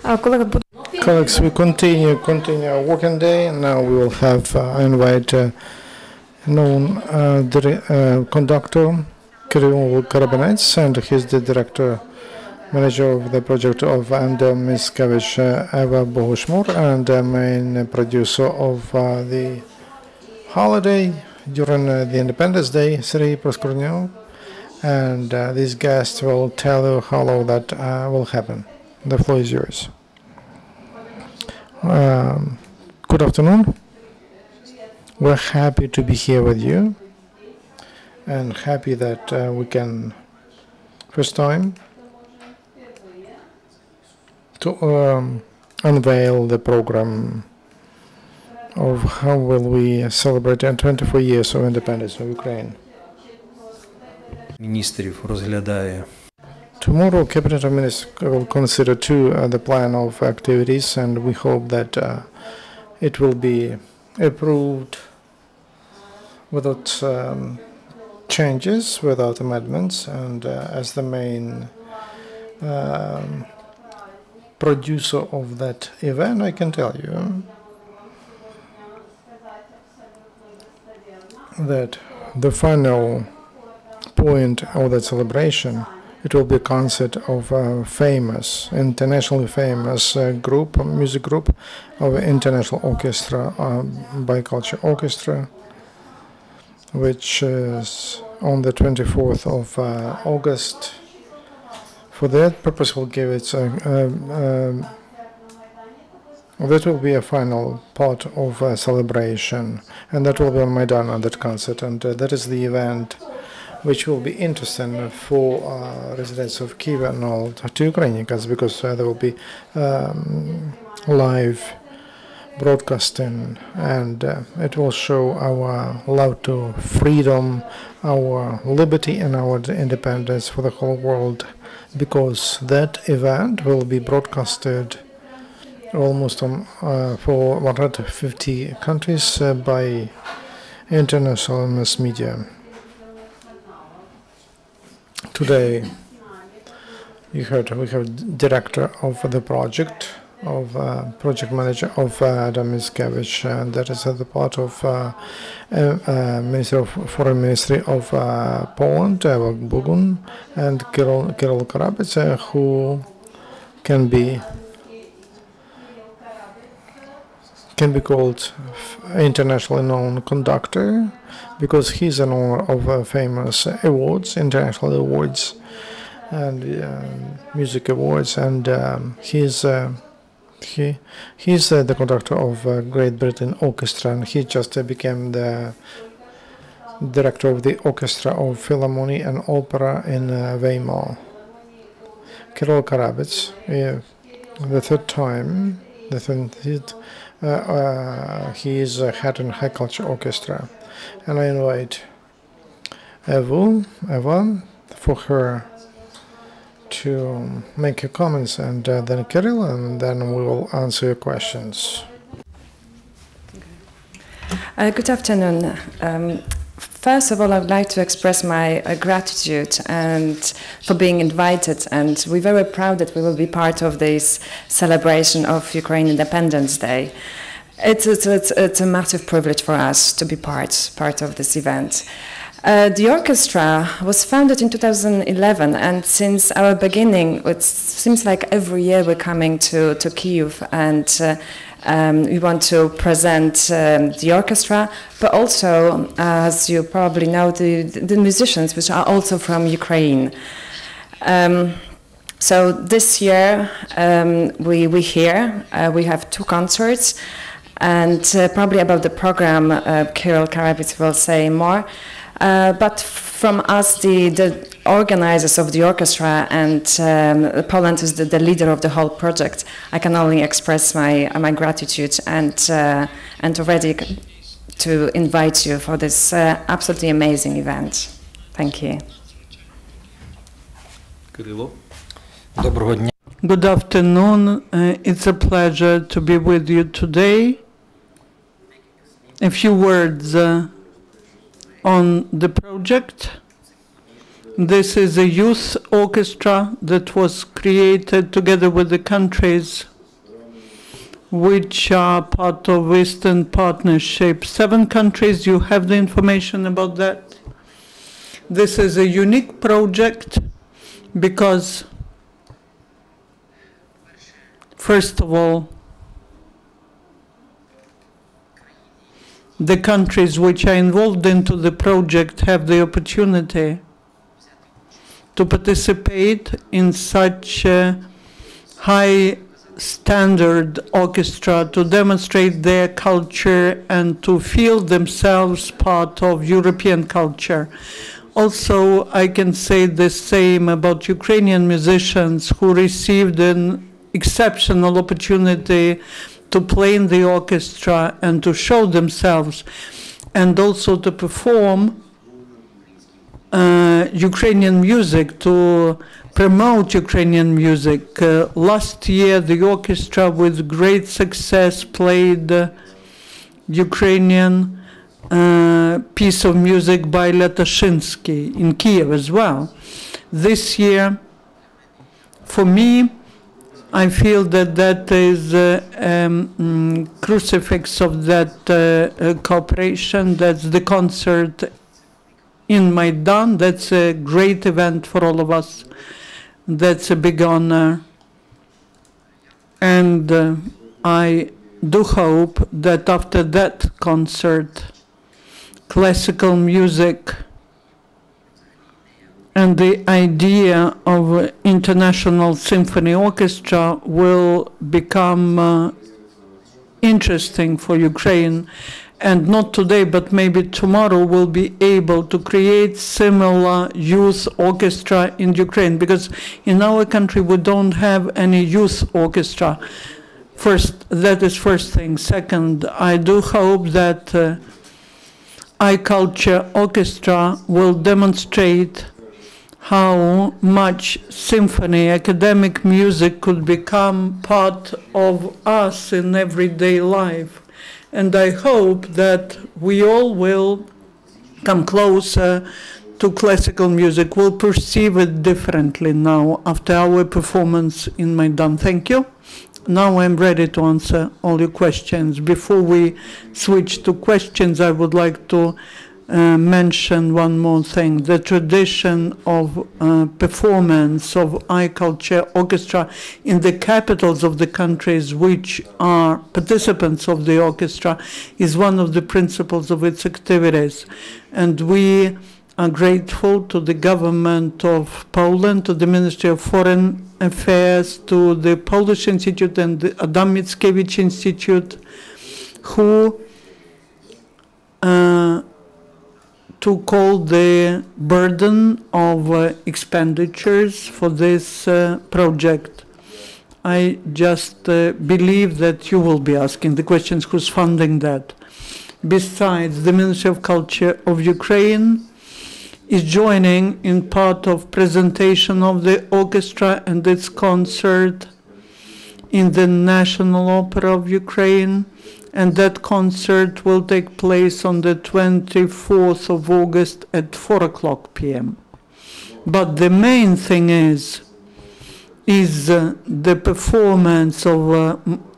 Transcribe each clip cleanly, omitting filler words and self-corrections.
Colleagues, we continue our working day, and now we will have invite known conductor Kyrylo Karabyts, and he's the director manager of the project of Adam Mickiewicz, Eva Bogush-Moore, and the main producer of the holiday during the Independence Day, Sergiy Proskurnia. And this guest will tell you how that will happen. The floor is yours. Good afternoon. We're happy to be here with you, and happy that we can first time to unveil the program of how will we celebrate 24 years of independence of Ukraine. Tomorrow, Cabinet of Ministers will consider the plan of activities, and we hope that it will be approved without changes, without amendments. And as the main producer of that event, I can tell you that the final point of that celebration, it will be a concert of a famous, internationally famous music group of international orchestra, Biculture Orchestra, which is on the 24th of August. For that purpose, we'll give it that will be a final part of a celebration, and that will be on Maidan on that concert, and that is the event which will be interesting for residents of Kyiv and all to Ukrainians, because there will be live broadcasting, and it will show our love to freedom, our liberty, and our independence for the whole world, because that event will be broadcasted almost for 150 countries by international mass media. Today, you heard we have director of the project, project manager of Adam Mickiewicz, and that is at the part of Minister of Foreign Ministry of Poland, Eva Bogush-Moore, and Kyrylo Karabyts, who can be called internationally known conductor, because he's an owner of famous awards, international awards, and music awards, and he's the conductor of Great Britain Orchestra, and he just became the director of the orchestra of Philharmonic and Opera in Weimar. Kyrylo Karabyts, the third time, he is head in High Culture Orchestra, and I invite Eva for her to make her comments, and then Kyrylo, and then we will answer your questions. Good afternoon. First of all, I would like to express my gratitude and for being invited, and we're very proud that we will be part of this celebration of Ukraine Independence Day. It's a massive privilege for us to be part of this event. The orchestra was founded in 2011, and since our beginning, it seems like every year we're coming to Kyiv, and we want to present the orchestra, but also, as you probably know, the musicians, which are also from Ukraine. So this year we have two concerts, and probably about the program Kyrylo Karabyts will say more. But from us, the organizers of the orchestra, and Poland is the leader of the whole project, I can only express my gratitude and ready to invite you for this absolutely amazing event. Thank you. Good afternoon. It's a pleasure to be with you today. A few words on the project. This is a youth orchestra that was created together with the country's which are part of Eastern Partnership. 7 countries, you have the information about that. This is a unique project because, first of all, the countries which are involved into the project have the opportunity to participate in such a high standard orchestra, to demonstrate their culture and to feel themselves part of European culture. Also, I can say the same about Ukrainian musicians who received an exceptional opportunity to play in the orchestra and to show themselves, and also to perform Ukrainian music, to promote Ukrainian music. Last year, the orchestra with great success played Ukrainian piece of music by Letashinsky in Kiev as well. This year, for me, I feel that that is crucifix of that cooperation. That's the concert in Maidan. That's a great event for all of us. That's a big honor. And I do hope that after that concert, classical music and the idea of international symphony orchestra will become interesting for Ukraine. And not today, but maybe tomorrow, we'll be able to create similar youth orchestra in Ukraine, because in our country we don't have any youth orchestra. First, that is first thing. Second, I do hope that iCulture Orchestra will demonstrate how much symphony, academic music could become part of us in everyday life. And I hope that we all will come closer to classical music, will perceive it differently now after our performance in Maidan. Thank you. Now I'm ready to answer all your questions. Before we switch to questions, I would like to mention one more thing. The tradition of performance of iCulture Orchestra in the capitals of the countries which are participants of the orchestra is one of the principles of its activities. And we are grateful to the government of Poland, to the Ministry of Foreign Affairs, to the Polish Institute and the Adam Mickiewicz Institute, who took all the burden of expenditures for this project. I just believe that you will be asking the questions, who's funding that. Besides, the Ministry of Culture of Ukraine is joining in part of presentation of the orchestra and its concert in the National Opera of Ukraine, and that concert will take place on the 24th of August at 4:00 p.m. But the main thing is the performance of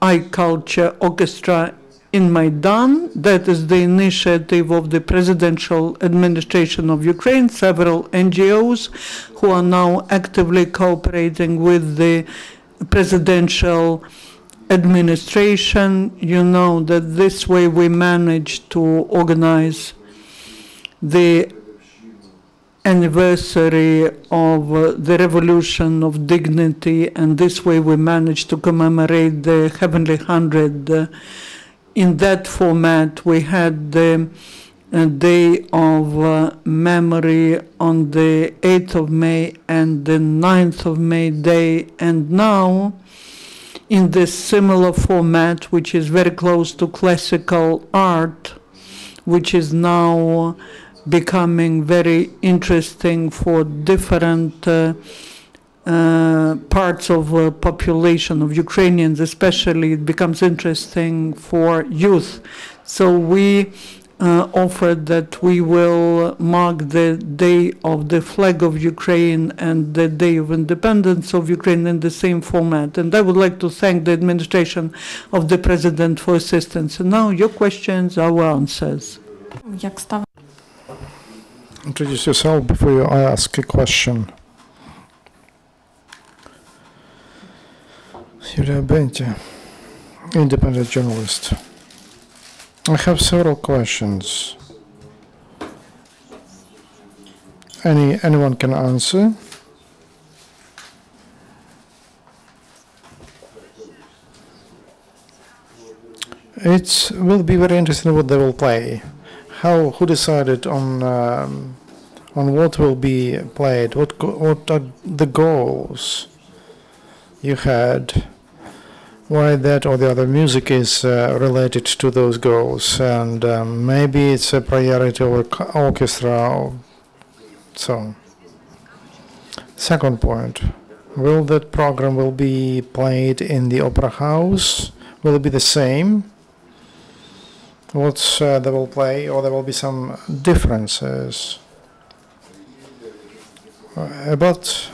iCulture Orchestra in Maidan. That is the initiative of the presidential administration of Ukraine, several NGOs who are now actively cooperating with the presidential administration. You know that this way we managed to organize the anniversary of the Revolution of Dignity, and this way we managed to commemorate the Heavenly 100. In that format, we had the Day of Memory on the 8th of May and the 9th of May Day, and now in this similar format, which is very close to classical art, which is now becoming very interesting for different parts of population of Ukrainians, especially it becomes interesting for youth. So we offered that we will mark the Day of the Flag of Ukraine and the Day of Independence of Ukraine in the same format. And I would like to thank the administration of the President for assistance. And now your questions, our answers. Introduce yourself before you ask a question. Yulia Benti, independent journalist. I have several questions. Anyone can answer. It will be very interesting what they will play. Who decided on what will be played? What are the goals you had? Why that or the other music is related to those goals, and maybe it's a priority of orchestra. So, second point: will that program will be played in the opera house? Will it be the same? What they will play, or there will be some differences? About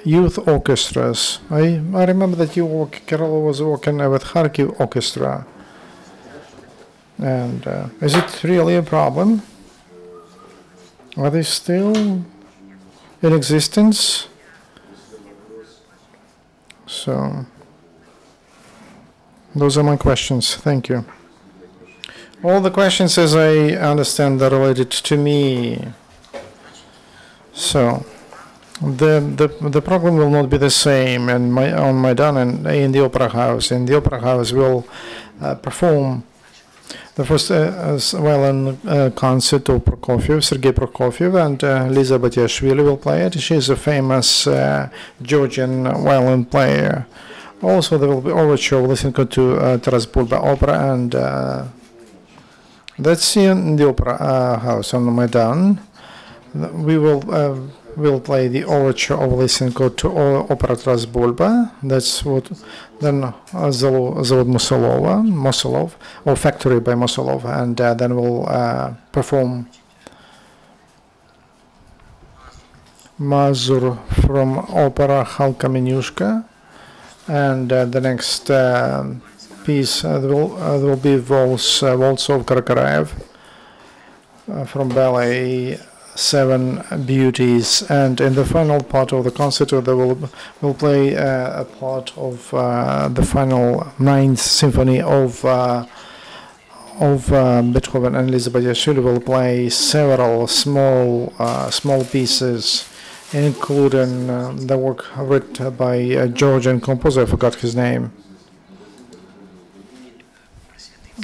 youth orchestras. I remember that Kyrylo was working with Kharkiv Orchestra. And is it really a problem? Are they still in existence? So, those are my questions. Thank you. All the questions, as I understand, are related to me. So, the program will not be the same on Maidan and in the Opera House. In the Opera House, we'll perform the first violin concert of Prokofiev, Sergiy Proskurnia, and Liza Batiashvili will play it. She is a famous Georgian violin player. Also, there will be overture listening to Taras Bulba opera, and that's in the Opera House on Maidan. We will play the overture of Lysenko to opera Taras Bulba. That's what then Zavod Mosolov, or Factory by Mosolov, and then we'll perform Mazur from opera Halka Menyushka, and the next piece will be Waltz of Karakarev from ballet Seven Beauties, and in the final part of the concert they will play a part of the final Ninth Symphony of Beethoven, and Liza Batiashvili will play several small pieces, including the work written by a Georgian composer. I forgot his name.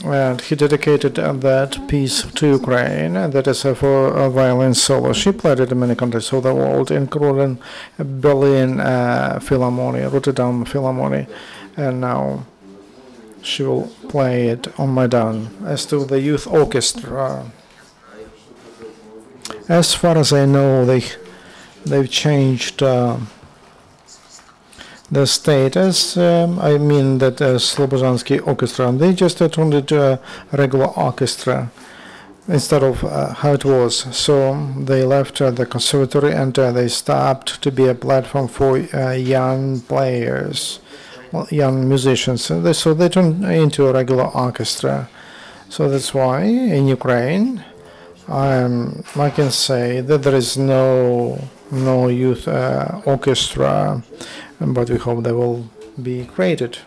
And he dedicated that piece to Ukraine, and that is for a violin solo. She played it in many countries of the world, including Berlin Philharmonic, Rotterdam Philharmonic, and now she will play it on Maidan. As to the youth orchestra, as far as I know, they've changed the status. I mean that Slobozhansky Orchestra, they just turned it to a regular orchestra instead of how it was. So they left the conservatory, and they stopped to be a platform for young players, young musicians. So they turned into a regular orchestra. So that's why in Ukraine I can say that there is no youth orchestra, but we hope they will be created.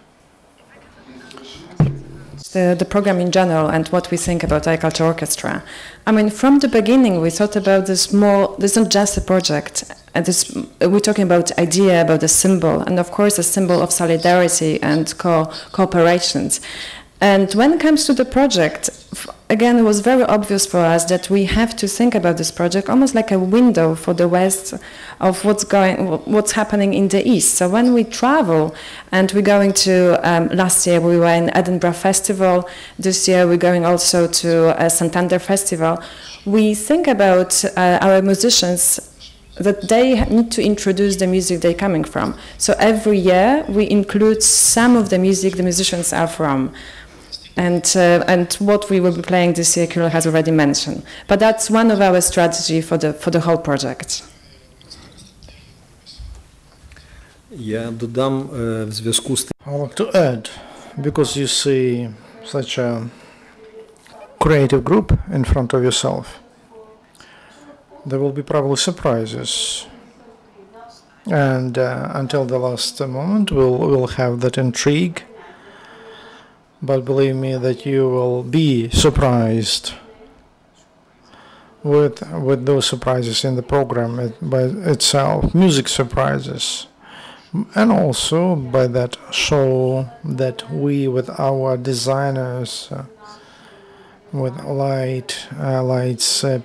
The program in general and what we think about agriculture orchestra. I mean, from the beginning, we thought about this more. This is not just a project. We're talking about idea, about a symbol, and of course, a symbol of solidarity and cooperations. And when it comes to the project, again, it was very obvious for us that we have to think about this project almost like a window for the West of what's happening in the East. So when we travel, and we're going to, last year we were in Edinburgh Festival, this year we're going also to Santander Festival, we think about our musicians that they need to introduce the music they're coming from. So every year we include some of the music the musicians are from. And what we will be playing this year, Kyrylo has already mentioned. But that's one of our strategy for the whole project. Я додам в зв'язку з тим. I want to add, because you see such a creative group in front of yourself, there will be probably surprises. And until the last moment, we'll have that intrigue. But believe me that you will be surprised with those surprises in the program by itself, music surprises. And also by that show that we, with our designers, with lights,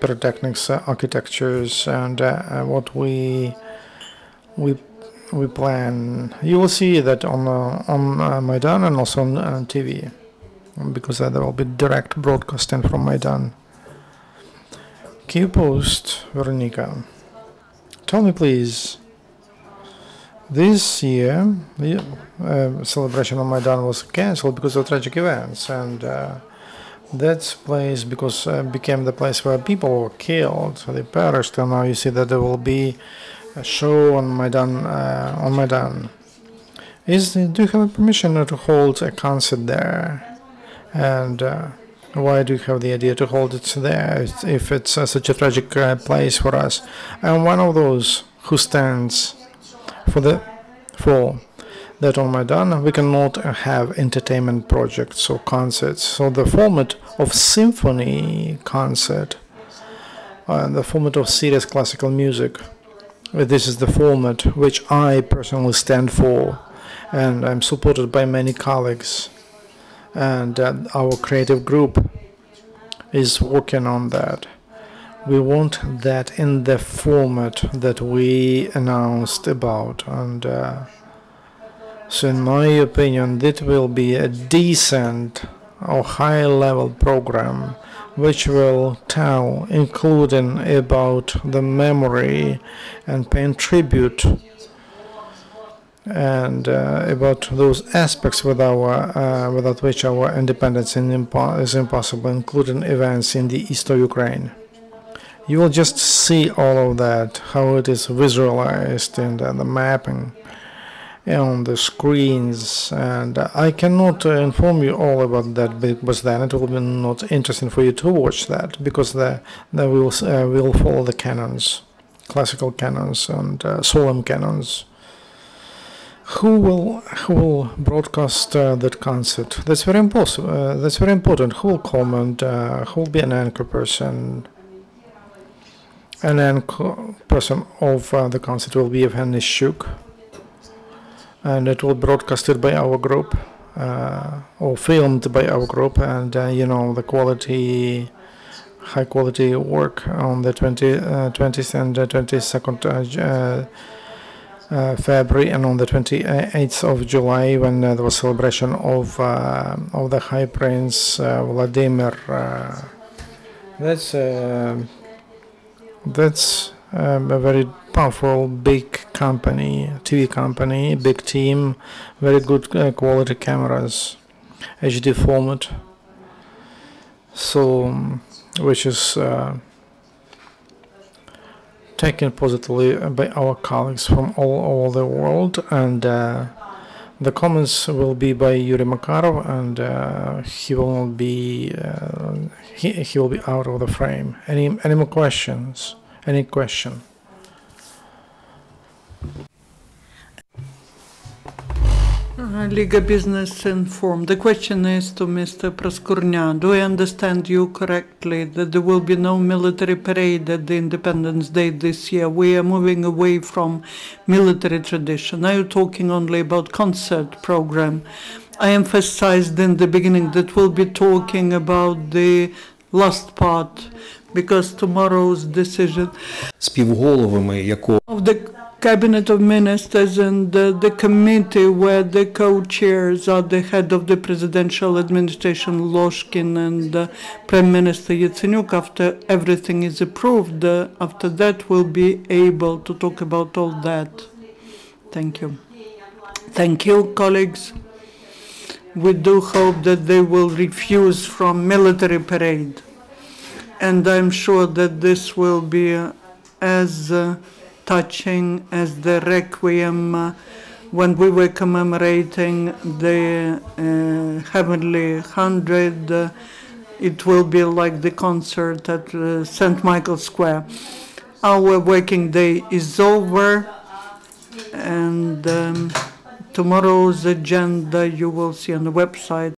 pyrotechnics, architectures, and what we plan. You will see that on Maidan and also on TV, because there will be direct broadcasting from Maidan. Key Post, Veronica. Tell me, please. This year, the celebration of Maidan was cancelled because of tragic events, and that place became the place where people were killed, they perished, and now you see that there will be a show on Maidan. Do you have permission to hold a concert there? And why do you have the idea to hold it there if it's such a tragic place for us? I'm one of those who stands for that on Maidan we cannot have entertainment projects or concerts. So the format of symphony concert, the format of serious classical music, this is the format which I personally stand for, and I'm supported by many colleagues, and our creative group is working on that. We want that in the format that we announced about, and so in my opinion that will be a decent or high-level program which will tell, including about the memory and paying tribute and about those aspects without which our independence is impossible, including events in the east of Ukraine. You will just see all of that, how it is visualized in the mapping on the screens, and I cannot inform you all about that because then it will be not interesting for you to watch that, because we will follow the canons, classical canons and solemn canons. Who will broadcast that concert? That's very important. That's very important. Who will comment? Who will be an anchor person? An anchor person of the concert will be Evgeny Shuk, and it will be broadcasted by our group or filmed by our group, and the high quality work on the 20th and 22nd February, and on the 28th of July, when there was celebration of the High Prince Vladimir. That's a very powerful, big company, TV company, big team, very good quality cameras, HD format, so which is taken positively by our colleagues from all over the world, and the comments will be by Yuri Makarov, and he will not be he will be out of the frame. Any more questions? Any question? Liga Business Informed. The question is to Mr. Proskurnia. Do I understand you correctly that there will be no military parade at the Independence Day this year? We are moving away from military tradition. Are you talking only about concert program? I emphasized in the beginning that we'll be talking about the last part, because tomorrow's decision of the Cabinet of Ministers and the committee where the co-chairs are the head of the presidential administration, Loshkin, and Prime Minister Yatsenyuk. After everything is approved, after that we'll be able to talk about all that. Thank you. Thank you, colleagues. We do hope that they will refuse from military parade. And I'm sure that this will be as touching as the Requiem when we were commemorating the Heavenly 100. It will be like the concert at St. Michael's Square. Our working day is over, and tomorrow's agenda you will see on the website.